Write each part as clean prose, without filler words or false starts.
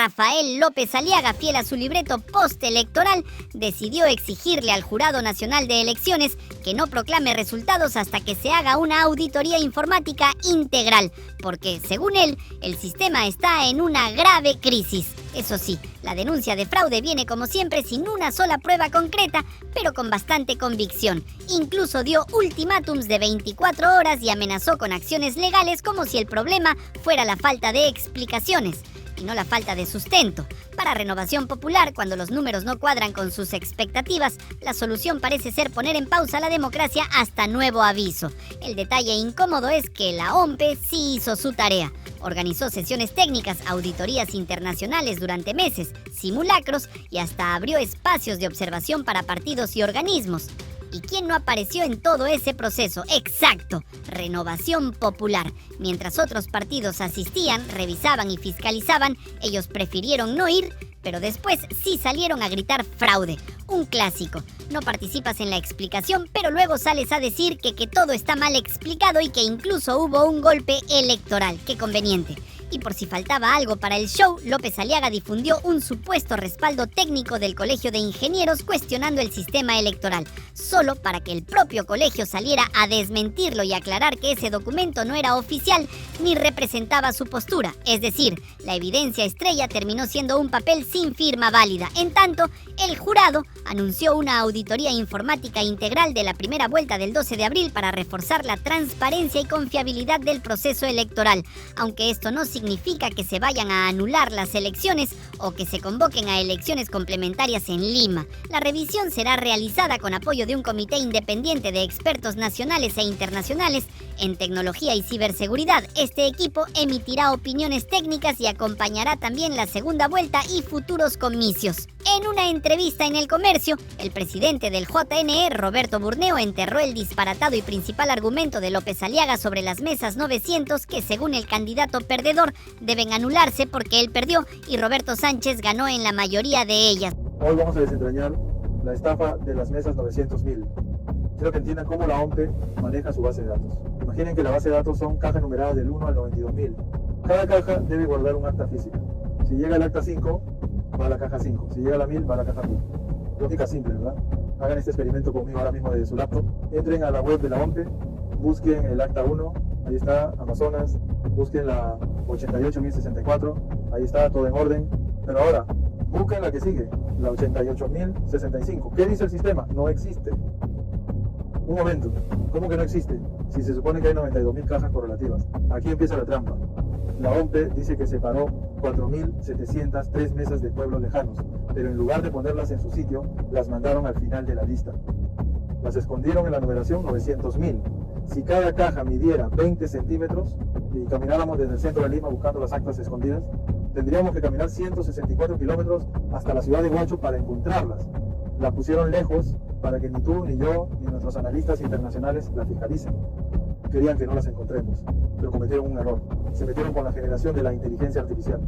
Rafael López Aliaga, fiel a su libreto postelectoral, decidió exigirle al Jurado Nacional de Elecciones que no proclame resultados hasta que se haga una auditoría informática integral, porque, según él, el sistema está en una grave crisis. Eso sí, la denuncia de fraude viene como siempre sin una sola prueba concreta, pero con bastante convicción. Incluso dio ultimátums de 24 horas y amenazó con acciones legales como si el problema fuera la falta de explicaciones y no la falta de sustento. Para Renovación Popular, cuando los números no cuadran con sus expectativas, la solución parece ser poner en pausa la democracia hasta nuevo aviso. El detalle incómodo es que la OMPE sí hizo su tarea. Organizó sesiones técnicas, auditorías internacionales durante meses, simulacros y hasta abrió espacios de observación para partidos y organismos. ¿Y quién no apareció en todo ese proceso? Exacto, Renovación Popular. Mientras otros partidos asistían, revisaban y fiscalizaban, ellos prefirieron no ir, pero después sí salieron a gritar fraude. Un clásico. No participas en la explicación, pero luego sales a decir que todo está mal explicado y que incluso hubo un golpe electoral. ¡Qué conveniente! Y por si faltaba algo para el show, López Aliaga difundió un supuesto respaldo técnico del Colegio de Ingenieros cuestionando el sistema electoral, solo para que el propio colegio saliera a desmentirlo y aclarar que ese documento no era oficial ni representaba su postura. Es decir, la evidencia estrella terminó siendo un papel sin firma válida. En tanto, el jurado anunció una auditoría informática integral de la primera vuelta del 12 de abril para reforzar la transparencia y confiabilidad del proceso electoral, aunque esto no significa que se vayan a anular las elecciones o que se convoquen a elecciones complementarias en Lima. La revisión será realizada con apoyo de un comité independiente de expertos nacionales e internacionales en tecnología y ciberseguridad. Este equipo emitirá opiniones técnicas y acompañará también la segunda vuelta y futuros comicios. En una entrevista en El Comercio, el presidente del JNE, Roberto Burneo, enterró el disparatado y principal argumento de López Aliaga sobre las mesas 900 que, según el candidato perdedor, deben anularse porque él perdió y Roberto Sánchez ganó en la mayoría de ellas. Hoy vamos a desentrañar la estafa de las mesas 900.000. Quiero que entiendan cómo la OMPE maneja su base de datos. Imaginen que la base de datos son cajas numeradas del 1 al 92.000. Cada caja debe guardar un acta física. Si llega el acta 5, va a la caja 5. Si llega la 1000, va a la caja 1000. Lógica simple, ¿verdad? Hagan este experimento conmigo ahora mismo desde su laptop. Entren a la web de la OMPE, busquen el acta 1, ahí está, Amazonas, busquen la 88.064, ahí está, todo en orden. Pero ahora, busquen la que sigue, la 88.065. ¿Qué dice el sistema? No existe. Un momento, ¿cómo que no existe? Si se supone que hay 92.000 cajas correlativas. Aquí empieza la trampa. La OMPE dice que separó 4.703 mesas de pueblos lejanos, pero en lugar de ponerlas en su sitio, las mandaron al final de la lista. Las escondieron en la numeración 900.000. Si cada caja midiera 20 centímetros y camináramos desde el centro de Lima buscando las actas escondidas, tendríamos que caminar 164 kilómetros hasta la ciudad de Huacho para encontrarlas. La pusieron lejos para que ni tú, ni yo, ni nuestros analistas internacionales la fiscalicen. Querían que no las encontremos, pero cometieron un error. Se metieron con la generación de la inteligencia artificial.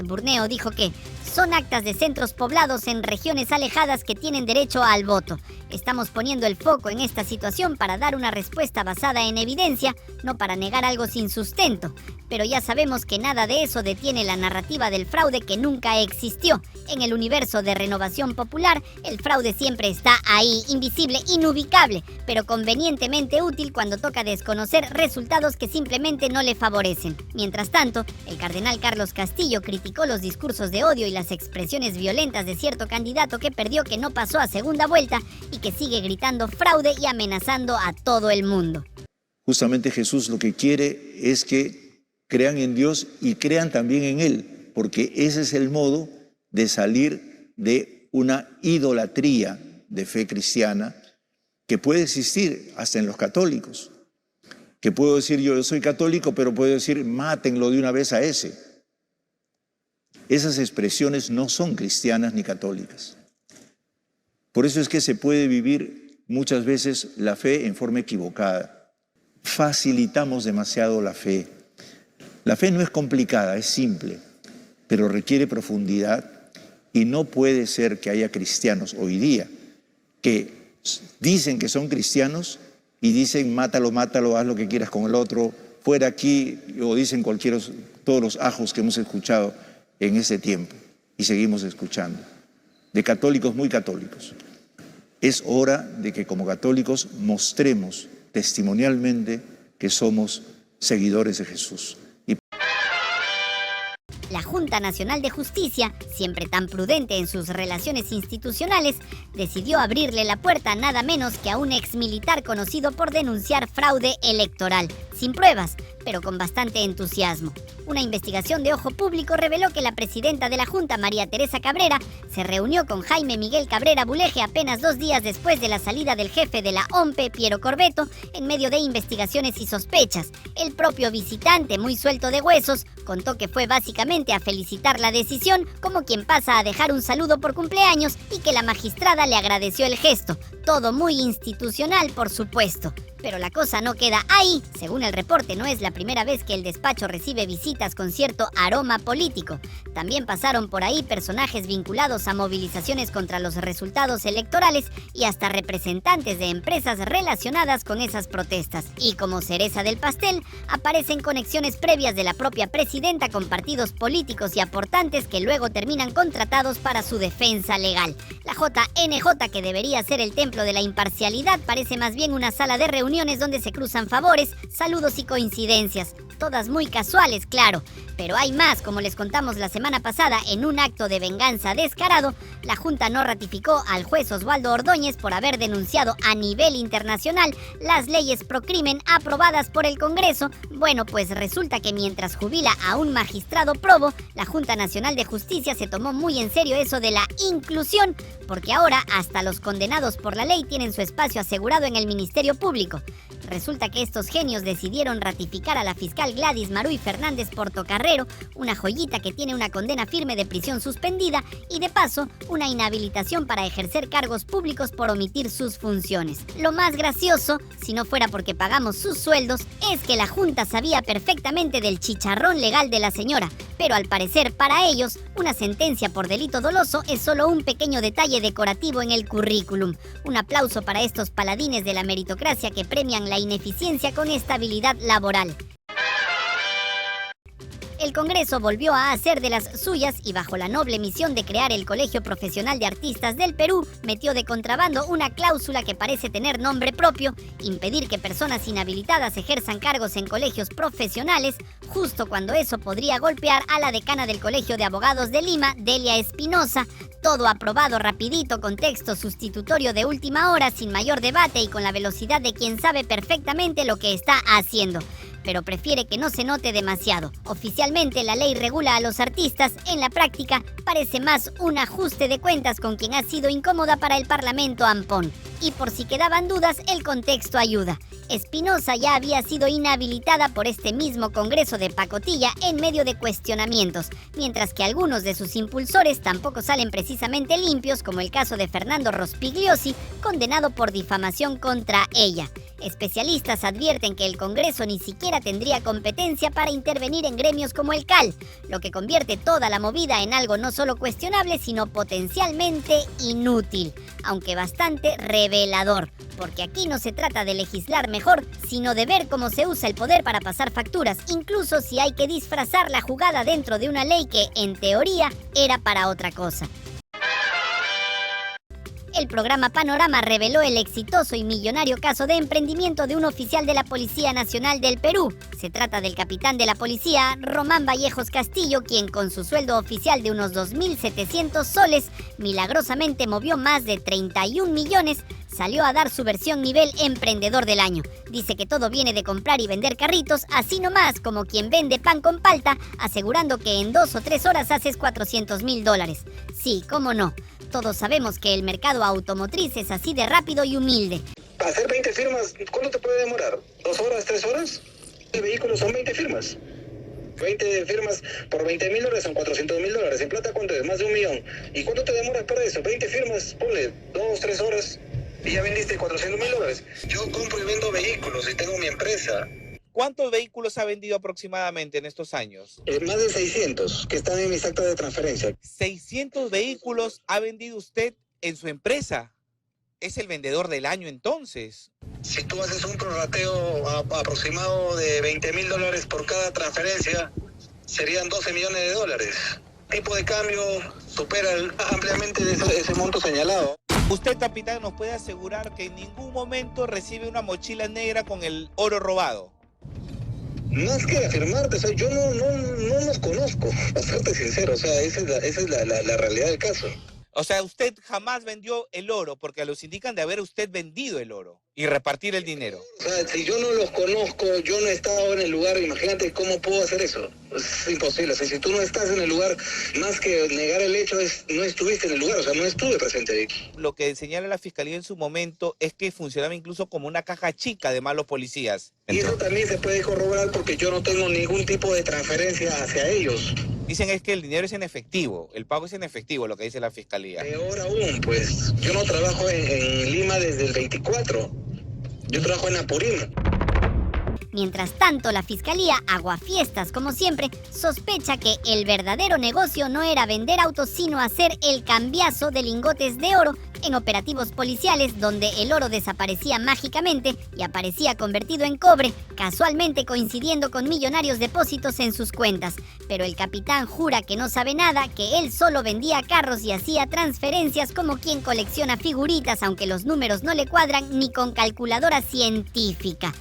Burneo dijo que son actas de centros poblados en regiones alejadas que tienen derecho al voto. Estamos poniendo el foco en esta situación para dar una respuesta basada en evidencia, no para negar algo sin sustento. Pero ya sabemos que nada de eso detiene la narrativa del fraude que nunca existió. En el universo de Renovación Popular, el fraude siempre está ahí, invisible, inubicable, pero convenientemente útil cuando toca desconocer resultados que simplemente no le favorecen. Mientras tanto, el cardenal Carlos Castillo criticó los discursos de odio y las expresiones violentas de cierto candidato que perdió, que no pasó a segunda vuelta y que sigue gritando fraude y amenazando a todo el mundo. Justamente Jesús lo que quiere es que crean en Dios y crean también en Él, porque ese es el modo de salir de una idolatría de fe cristiana que puede existir hasta en los católicos. Que puedo decir yo soy católico, pero puedo decir mátenlo de una vez a ese. Esas expresiones no son cristianas ni católicas. Por eso es que se puede vivir muchas veces la fe en forma equivocada. Facilitamos demasiado la fe. La fe no es complicada, es simple, pero requiere profundidad y no puede ser que haya cristianos hoy día que dicen que son cristianos y dicen mátalo, mátalo, haz lo que quieras con el otro, fuera aquí, o dicen todos los ajos que hemos escuchado en ese tiempo y seguimos escuchando, de católicos muy católicos. Es hora de que como católicos mostremos testimonialmente que somos seguidores de Jesús. La Junta Nacional de Justicia, siempre tan prudente en sus relaciones institucionales, decidió abrirle la puerta nada menos que a un exmilitar conocido por denunciar fraude electoral, sin pruebas, pero con bastante entusiasmo. Una investigación de Ojo Público reveló que la presidenta de la Junta, María Teresa Cabrera, se reunió con Jaime Miguel Cabrera Buleje apenas 2 días después de la salida del jefe de la OMPE, Piero Corbeto, en medio de investigaciones y sospechas. El propio visitante, muy suelto de huesos, contó que fue básicamente a felicitar la decisión, como quien pasa a dejar un saludo por cumpleaños, y que la magistrada le agradeció el gesto. Todo muy institucional, por supuesto. Pero la cosa no queda ahí. Según el reporte, no es la primera vez que el despacho recibe visitas con cierto aroma político. También pasaron por ahí personajes vinculados a movilizaciones contra los resultados electorales y hasta representantes de empresas relacionadas con esas protestas. Y como cereza del pastel, aparecen conexiones previas de la propia presidenta con partidos políticos y aportantes que luego terminan contratados para su defensa legal. La JNJ, que debería ser el templo de la imparcialidad, parece más bien una sala de reuniones donde se cruzan favores, saludos y coincidencias. Todas muy casuales, claro. Pero hay más. Como les contamos la semana pasada, en un acto de venganza descarado, la Junta no ratificó al juez Osvaldo Ordóñez por haber denunciado a nivel internacional las leyes pro crimen aprobadas por el Congreso. Bueno, pues resulta que mientras jubila a un magistrado probo, la Junta Nacional de Justicia se tomó muy en serio eso de la inclusión, porque ahora hasta los condenados por la ley tienen su espacio asegurado en el Ministerio Público. Resulta que estos genios decidieron ratificar a la fiscal Gladys Maruy Fernández Portocarrero, una joyita que tiene una condena firme de prisión suspendida y de paso una inhabilitación para ejercer cargos públicos por omitir sus funciones. Lo más gracioso, si no fuera porque pagamos sus sueldos, es que la Junta sabía perfectamente del chicharrón legal de la señora, pero al parecer para ellos una sentencia por delito doloso es solo un pequeño detalle decorativo en el currículum. Un aplauso para estos paladines de la meritocracia que premian la ineficiencia con estabilidad laboral. El Congreso volvió a hacer de las suyas y bajo la noble misión de crear el Colegio Profesional de Artistas del Perú, metió de contrabando una cláusula que parece tener nombre propio: impedir que personas inhabilitadas ejerzan cargos en colegios profesionales, justo cuando eso podría golpear a la decana del Colegio de Abogados de Lima, Delia Espinosa. Todo aprobado rapidito con texto sustitutorio de última hora, sin mayor debate y con la velocidad de quien sabe perfectamente lo que está haciendo. Pero prefiere que no se note demasiado. Oficialmente la ley regula a los artistas, en la práctica parece más un ajuste de cuentas con quien ha sido incómoda para el Parlamento ampón. Y por si quedaban dudas, el contexto ayuda. Espinosa ya había sido inhabilitada por este mismo Congreso de pacotilla en medio de cuestionamientos, mientras que algunos de sus impulsores tampoco salen precisamente limpios, como el caso de Fernando Rospigliosi, condenado por difamación contra ella. Especialistas advierten que el Congreso ni siquiera tendría competencia para intervenir en gremios como el CAL, lo que convierte toda la movida en algo no solo cuestionable, sino potencialmente inútil, aunque bastante revelador, porque aquí no se trata de legislar mejor, sino de ver cómo se usa el poder para pasar facturas, incluso si hay que disfrazar la jugada dentro de una ley que, en teoría, era para otra cosa. El programa Panorama reveló el exitoso y millonario caso de emprendimiento de un oficial de la Policía Nacional del Perú. Se trata del capitán de la policía, Román Vallejos Castillo, quien con su sueldo oficial de unos 2.700 soles, milagrosamente movió más de 31 millones, salió a dar su versión nivel emprendedor del año. Dice que todo viene de comprar y vender carritos, así nomás como quien vende pan con palta, asegurando que en 2 o 3 horas haces $400.000. Sí, cómo no. Todos sabemos que el mercado automotriz es así de rápido y humilde. Para hacer 20 firmas, ¿cuánto te puede demorar? ¿2 horas, 3 horas? El vehículo son 20 firmas. 20 firmas por $20.000 son $400.000. ¿En plata cuánto es? Más de 1 millón. ¿Y cuánto te demoras para eso? 20 firmas, ponle 2, 3 horas y ya vendiste $400.000. Yo compro y vendo vehículos y tengo mi empresa. ¿Cuántos vehículos ha vendido aproximadamente en estos años? Más de 600 que están en mis actas de transferencia. 600 vehículos ha vendido usted en su empresa. ¿Es el vendedor del año entonces? Si tú haces un prorrateo aproximado de $20.000 por cada transferencia, serían $12 millones. tipo de cambio supera ampliamente ese monto señalado. Usted, capitán, nos puede asegurar que en ningún momento recibe una mochila negra con el oro robado. Más que afirmarte, o sea, yo no los conozco, para serte sincero, o sea, esa es la realidad del caso. O sea, usted jamás vendió el oro, porque los indican de haber usted vendido el oro y repartir el dinero. O sea, si yo no los conozco, yo no he estado en el lugar, imagínate cómo puedo hacer eso. Es imposible, o sea, si tú no estás en el lugar, más que negar el hecho, no estuviste en el lugar, o sea, no estuve presente ahí. Lo que señala la Fiscalía en su momento es que funcionaba incluso como una caja chica de malos policías. Y eso también se puede corroborar porque yo no tengo ningún tipo de transferencia hacia ellos. Dicen es que el dinero es en efectivo, el pago es en efectivo, lo que dice la Fiscalía. Peor aún, pues, yo no trabajo en Lima desde el 24, yo trabajo en Apurímac. Mientras tanto, la Fiscalía, aguafiestas como siempre, sospecha que el verdadero negocio no era vender autos, sino hacer el cambiazo de lingotes de oro en operativos policiales donde el oro desaparecía mágicamente y aparecía convertido en cobre, casualmente coincidiendo con millonarios depósitos en sus cuentas. Pero el capitán jura que no sabe nada, que él solo vendía carros y hacía transferencias como quien colecciona figuritas, aunque los números no le cuadran ni con calculadora científica.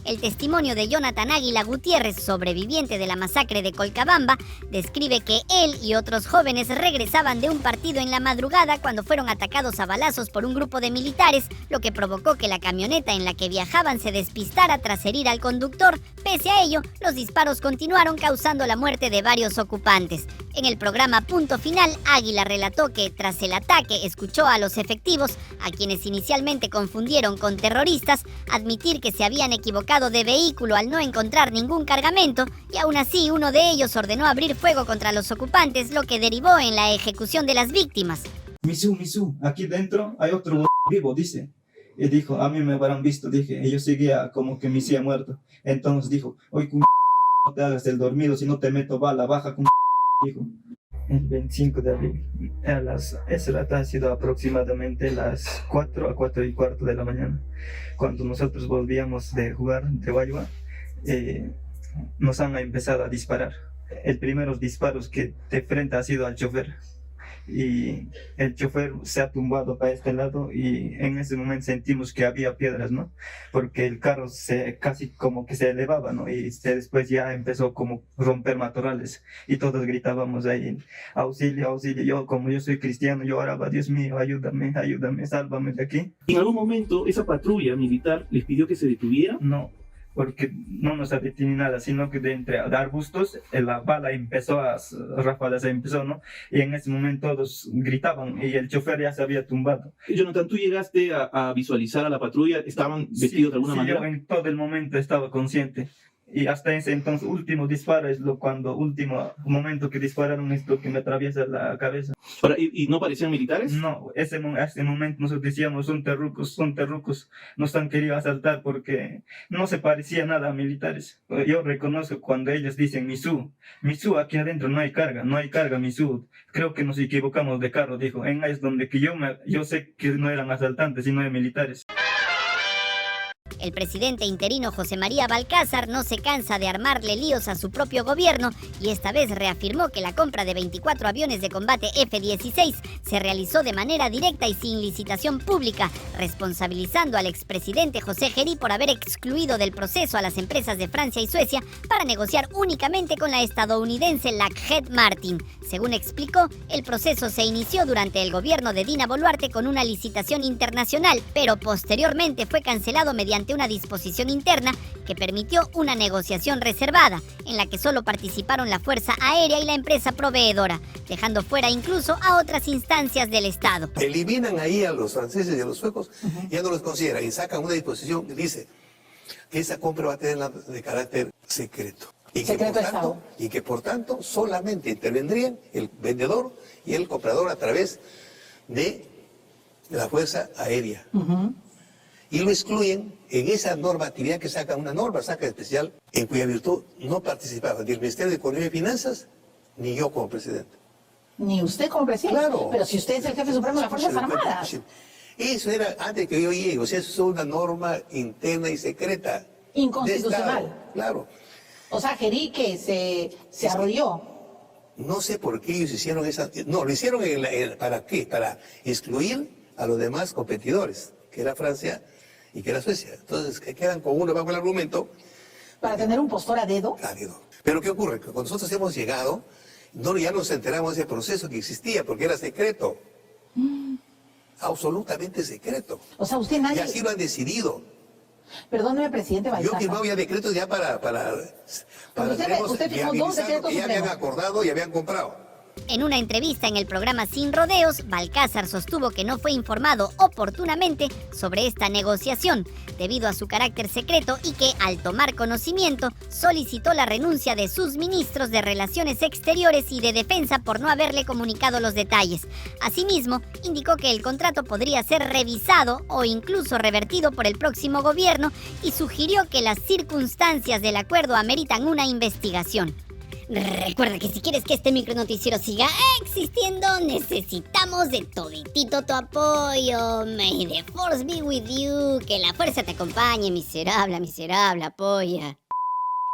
El testimonio de Jonathan Águila Gutiérrez, sobreviviente de la masacre de Colcabamba, describe que él y otros jóvenes regresaban de un partido en la madrugada cuando fueron atacados a balazos por un grupo de militares, lo que provocó que la camioneta en la que viajaban se despistara tras herir al conductor. Pese a ello, los disparos continuaron causando la muerte de varios ocupantes. En el programa Punto Final, Águila relató que tras el ataque escuchó a los efectivos, a quienes inicialmente confundieron con terroristas, admitir que se habían equivocado de vehículo al no encontrar ningún cargamento, y aún así uno de ellos ordenó abrir fuego contra los ocupantes, lo que derivó en la ejecución de las víctimas. Misu, aquí dentro hay otro vivo, dice. Y dijo, a mí me habrán visto, dije, y yo seguía como que Misi ha muerto. Entonces dijo, oye, no te hagas el dormido, si no te meto bala, baja, dijo. El 25 de abril, esa rata ha sido aproximadamente las 4 a 4 y cuarto de la mañana. Cuando nosotros volvíamos de jugar de Guayua, nos han empezado a disparar. El primeros disparos que de frente ha sido al chofer. Y el chofer se ha tumbado para este lado y en ese momento sentimos que había piedras, ¿no? Porque el carro casi como que se elevaba, ¿no? Y después ya empezó como romper matorrales y todos gritábamos ahí, auxilio, auxilio. Como yo soy cristiano, yo oraba, Dios mío, ayúdame, sálvame de aquí. ¿En algún momento esa patrulla militar les pidió que se detuvieran? No, porque no nos detenido ni nada, sino que de entre arbustos la bala empezó ráfagas empezó, ¿no? Y en ese momento todos gritaban y el chofer ya se había tumbado. Jonathan, ¿tú llegaste a visualizar a la patrulla? ¿Estaban vestidos de alguna manera? Yo en todo el momento estaba consciente. Y hasta ese entonces, último disparo es último momento que dispararon es lo que me atraviesa la cabeza. Ahora, ¿y no parecían militares? No, ese momento nosotros decíamos, son terrucos, nos han querido asaltar porque no se parecía nada a militares. Yo reconozco cuando ellos dicen Misu, aquí adentro no hay carga, Misu. Creo que nos equivocamos de carro, dijo. En ahí es donde que yo sé que no eran asaltantes, sino de militares. El presidente interino José María Balcázar no se cansa de armarle líos a su propio gobierno y esta vez reafirmó que la compra de 24 aviones de combate F-16 se realizó de manera directa y sin licitación pública, responsabilizando al expresidente José Gerí por haber excluido del proceso a las empresas de Francia y Suecia para negociar únicamente con la estadounidense Lockheed Martin. Según explicó, el proceso se inició durante el gobierno de Dina Boluarte con una licitación internacional, pero posteriormente fue cancelado mediante una disposición interna que permitió una negociación reservada, en la que solo participaron la Fuerza Aérea y la empresa proveedora, dejando fuera incluso a otras instancias del Estado. Eliminan ahí a los franceses y a los suecos, ya no los consideran y sacan una disposición que dice que esa compra va a tener de carácter secreto. Y que por tanto solamente intervendrían el vendedor y el comprador a través de la Fuerza Aérea. Y lo excluyen en esa normatividad que saca especial, en cuya virtud no participaba ni el Ministerio de Economía y Finanzas, ni yo como presidente. Ni usted como presidente. Claro. Pero si usted es el jefe supremo de las Fuerzas Armadas. Eso era antes de que yo llegue, o sea, eso es una norma interna y secreta. Inconstitucional. Claro. O sea, Gerí que se arrolló. No sé por qué ellos hicieron esa... No, lo hicieron ¿para qué? Para excluir a los demás competidores, que era Francia y que era Suecia. Entonces, quedan con uno bajo el argumento... ¿Para tener un postor a dedo? A dedo. Pero ¿qué ocurre? Que cuando nosotros hemos llegado, ya nos enteramos de ese proceso que existía, porque era secreto. Absolutamente secreto. O sea, usted nadie... Y así lo han decidido. Perdóneme, presidente Baltasar. Yo firmaba ya decretos ya para usted firmó 2 decretos que ya habían supremos. acordado y habían comprado. En una entrevista en el programa Sin Rodeos, Balcázar sostuvo que no fue informado oportunamente sobre esta negociación, debido a su carácter secreto, y que, al tomar conocimiento, solicitó la renuncia de sus ministros de Relaciones Exteriores y de Defensa por no haberle comunicado los detalles. Asimismo, indicó que el contrato podría ser revisado o incluso revertido por el próximo gobierno y sugirió que las circunstancias del acuerdo ameritan una investigación. Recuerda que si quieres que este micronoticiero siga existiendo, necesitamos de toditito tu apoyo. May the force be with you. Que la fuerza te acompañe, miserable, apoya.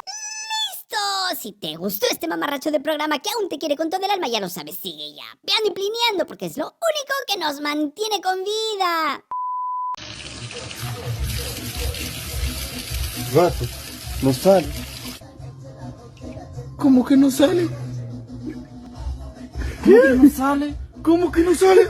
¡Listo! Si te gustó este mamarracho de programa que aún te quiere con todo el alma, ya lo sabes, sigue ya peando y plineando, porque es lo único que nos mantiene con vida. Rato, no sale. ¿Cómo que no sale? ¿Qué? ¿Cómo que no sale? ¿Cómo que no sale?